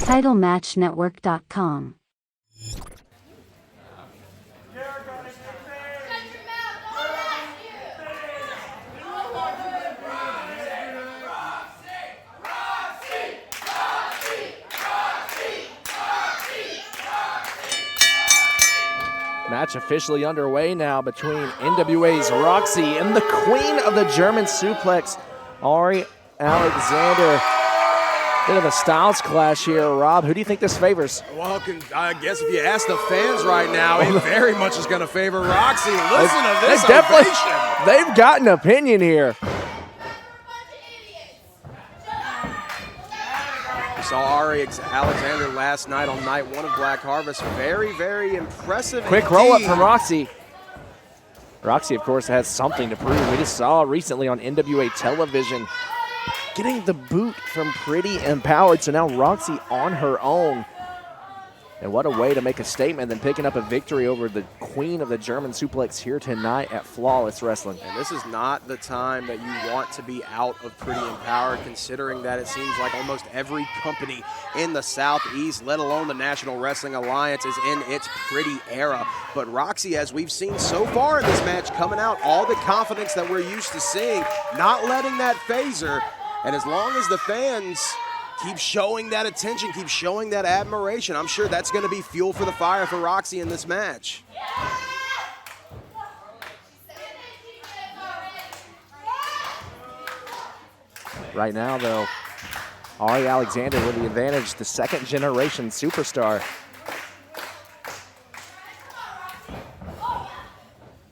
TitleMatchNetwork.com. Match officially underway now between NWA's Roxy and the queen of the German suplex, Arie Alexander. Bit of a styles clash here, Rob. Who do you think this favors? Well, I guess if you ask the fans right now, it very much is going to favor Roxy. Listen to this ovation. They've got an opinion here. We saw Arie Alexander last night on night one of Black Harvest. Very, very impressive. Quick roll-up from Roxy. Roxy, of course, has something to prove. We just saw recently on NWA television getting the boot from Pretty Empowered. So now Roxy on her own. And what a way to make a statement than picking up a victory over the queen of the German suplex here tonight at Flawless Wrestling. And this is not the time that you want to be out of Pretty Empowered, considering that it seems like almost every company in the Southeast, let alone the National Wrestling Alliance, is in its Pretty era. But Roxy, as we've seen so far in this match, coming out all the confidence that we're used to seeing, not letting that phase her. And as long as the fans keep showing that attention, keep showing that admiration, I'm sure that's going to be fuel for the fire for Roxy in this match. Right now, though, Arie Alexander with the advantage, the second-generation superstar.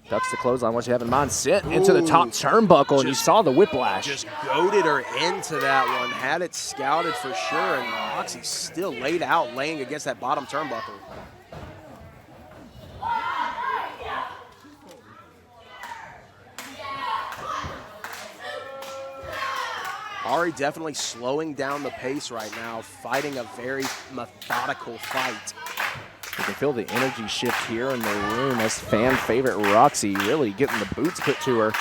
Ducks the clothesline. What you have in mind? Sit into the top turnbuckle, and you saw the whiplash. Just goaded her into that one. Had it scouted for sure, and Roxy still laid out, laying against that bottom turnbuckle. Arie definitely slowing down the pace right now, fighting a very methodical fight. You can feel the energy shift here in the room as fan favorite Roxy really getting the boots put to her.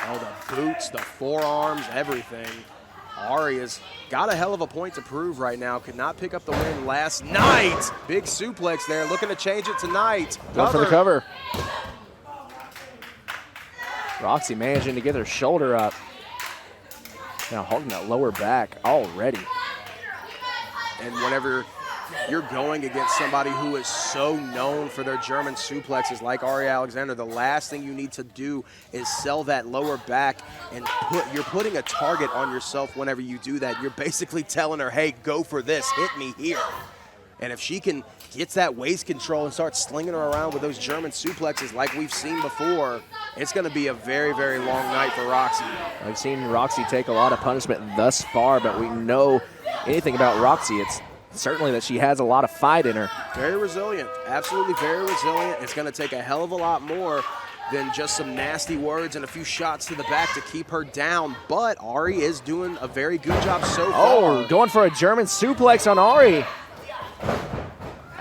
Oh, the boots, the forearms, everything. Arie has got a hell of a point to prove right now. Could not pick up the win last night. Big suplex there, looking to change it tonight. Going for the cover. Roxy managing to get her shoulder up. Now holding that lower back already. And whenever you're going against somebody who is so known for their German suplexes like Arie Alexander, the last thing you need to do is sell that lower back, and you're putting a target on yourself whenever you do that. You're basically telling her, hey, go for this, hit me here. And if she can get that waist control and start slinging her around with those German suplexes like we've seen before, it's going to be a very, very long night for Roxy. I've seen Roxy take a lot of punishment thus far, but we know anything about Roxy, it's certainly that she has a lot of fight in her. Very resilient, absolutely very resilient. It's going to take a hell of a lot more than just some nasty words and a few shots to the back to keep her down. But Arie is doing a very good job so far. Oh, going for a German suplex on Arie.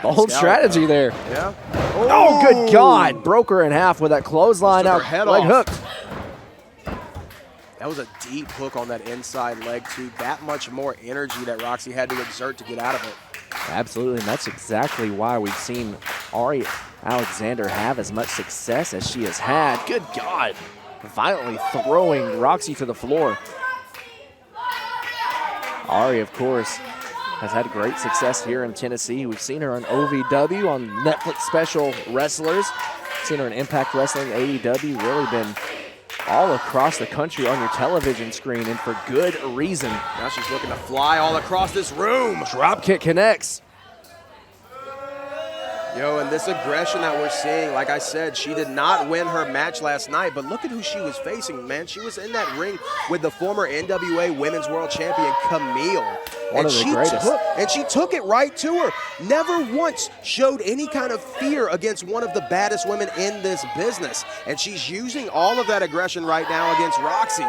Bold strategy there. Yeah. Oh, good God. Broke her in half with that clothesline out. Leg hooked. That was a deep hook on that inside leg, too. That much more energy that Roxy had to exert to get out of it. Absolutely, and that's exactly why we've seen Arie Alexander have as much success as she has had. Good God. Violently throwing Roxy to the floor. Arie, of course, has had great success here in Tennessee. We've seen her on OVW, on Netflix special wrestlers. Seen her in Impact Wrestling, AEW, really been all across the country on your television screen, and for good reason. Now she's looking to fly all across this room. Dropkick connects. Yo, and this aggression that we're seeing, like I said, she did not win her match last night, but look at who she was facing, man. She was in that ring with the former NWA Women's World Champion, Camille. One of the greatest. And she took it right to her. Never once showed any kind of fear against one of the baddest women in this business. And she's using all of that aggression right now against Roxy.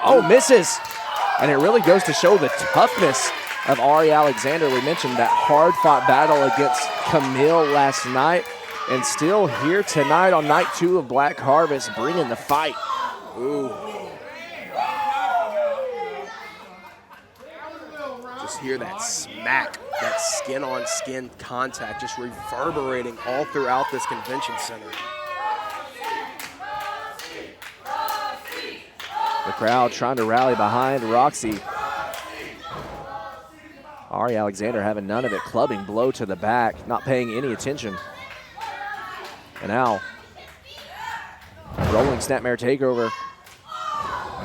Oh, misses. And it really goes to show the toughness of Arie Alexander. We mentioned that hard-fought battle against Camille last night, and still here tonight on night 2 of Black Harvest, bringing the fight. Ooh. Just hear that smack, that skin-on-skin contact just reverberating all throughout this convention center. The crowd trying to rally behind Roxy. Arie Alexander having none of it, clubbing blow to the back, not paying any attention. And now, rolling snapmare takeover.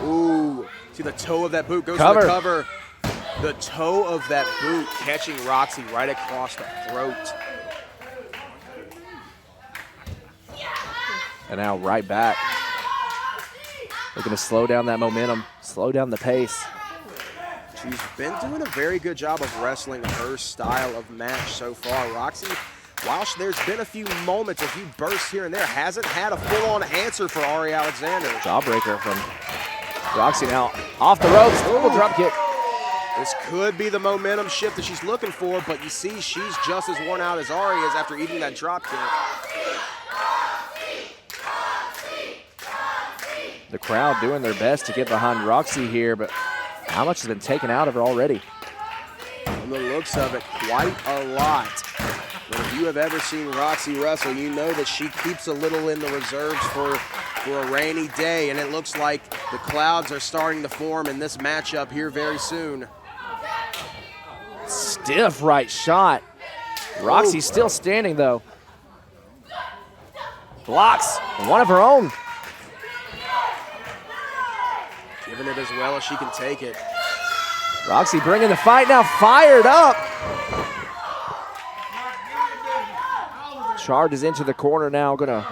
Ooh, see the toe of that boot goes Cover. to the cover. The toe of that boot catching Roxy right across the throat. And now right back. Looking to slow down that momentum, slow down the pace. She's been doing a very good job of wrestling her style of match so far. Roxy, while there's been a few moments, a few bursts here and there, hasn't had a full-on answer for Arie Alexander. Jawbreaker from Roxy now off the ropes, double drop kick. This could be the momentum shift that she's looking for, but you see she's just as worn out as Arie is after eating that drop kick. The crowd doing their best to get behind Roxy here, but how much has been taken out of her already? From the looks of it, quite a lot. But if you have ever seen Roxy wrestle, you know that she keeps a little in the reserves for a rainy day, and it looks like the clouds are starting to form in this matchup here very soon. Stiff right shot. Roxy's still standing though. Blocks one of her own. Giving it as well as she can take it. Roxy bringing the fight now, fired up. Charges into the corner now, gonna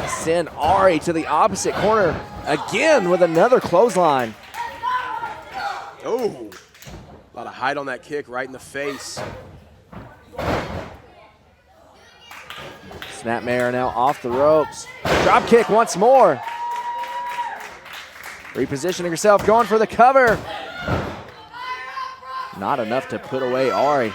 send Arie to the opposite corner again with another clothesline. Oh, a lot of height on that kick right in the face. Snapmare now off the ropes. Drop kick once more. Repositioning herself, going for the cover. Not enough to put away Arie.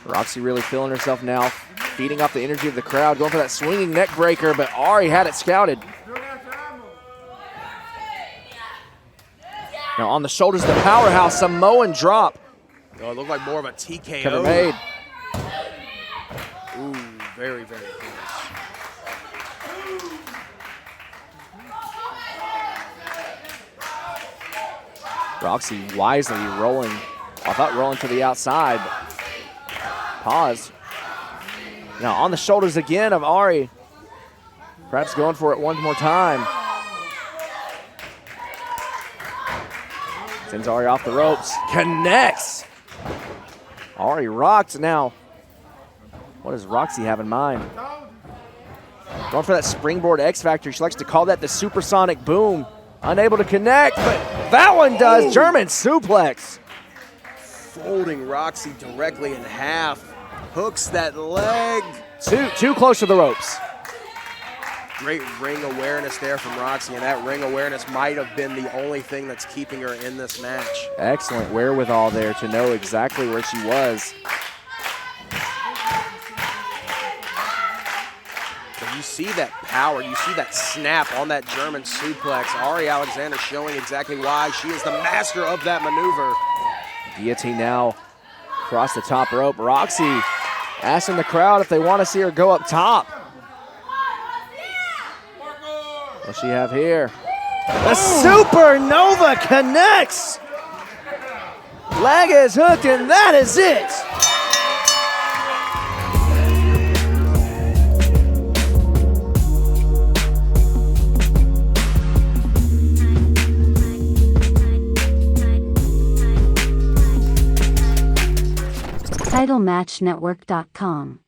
Roxy really feeling herself now, feeding off the energy of the crowd, going for that swinging neck breaker, but Arie had it scouted. Now on the shoulders of the powerhouse, Samoan drop. Oh, it looked like more of a TKO. Cover made. Ooh, very, very close. Roxy wisely rolling, I thought rolling to the outside. Pause. Now on the shoulders again of Arie. Perhaps going for it one more time. Sends Arie off the ropes. Connects. Arie rocked now. What does Roxy have in mind? Going for that springboard X Factor. She likes to call that the supersonic boom. Unable to connect, but that one does. Ooh. German suplex. Folding Roxy directly in half. Hooks that leg. Too close to the ropes. Great ring awareness there from Roxy, and that ring awareness might have been the only thing that's keeping her in this match. Excellent wherewithal there to know exactly where she was. But you see that power, you see that snap on that German suplex. Arie Alexander showing exactly why she is the master of that maneuver. Guillotine now across the top rope. Roxy asking the crowd if they want to see her go up top. What's she have here? The Supernova connects. Leg is hooked, and that is it. TitleMatchNetwork.com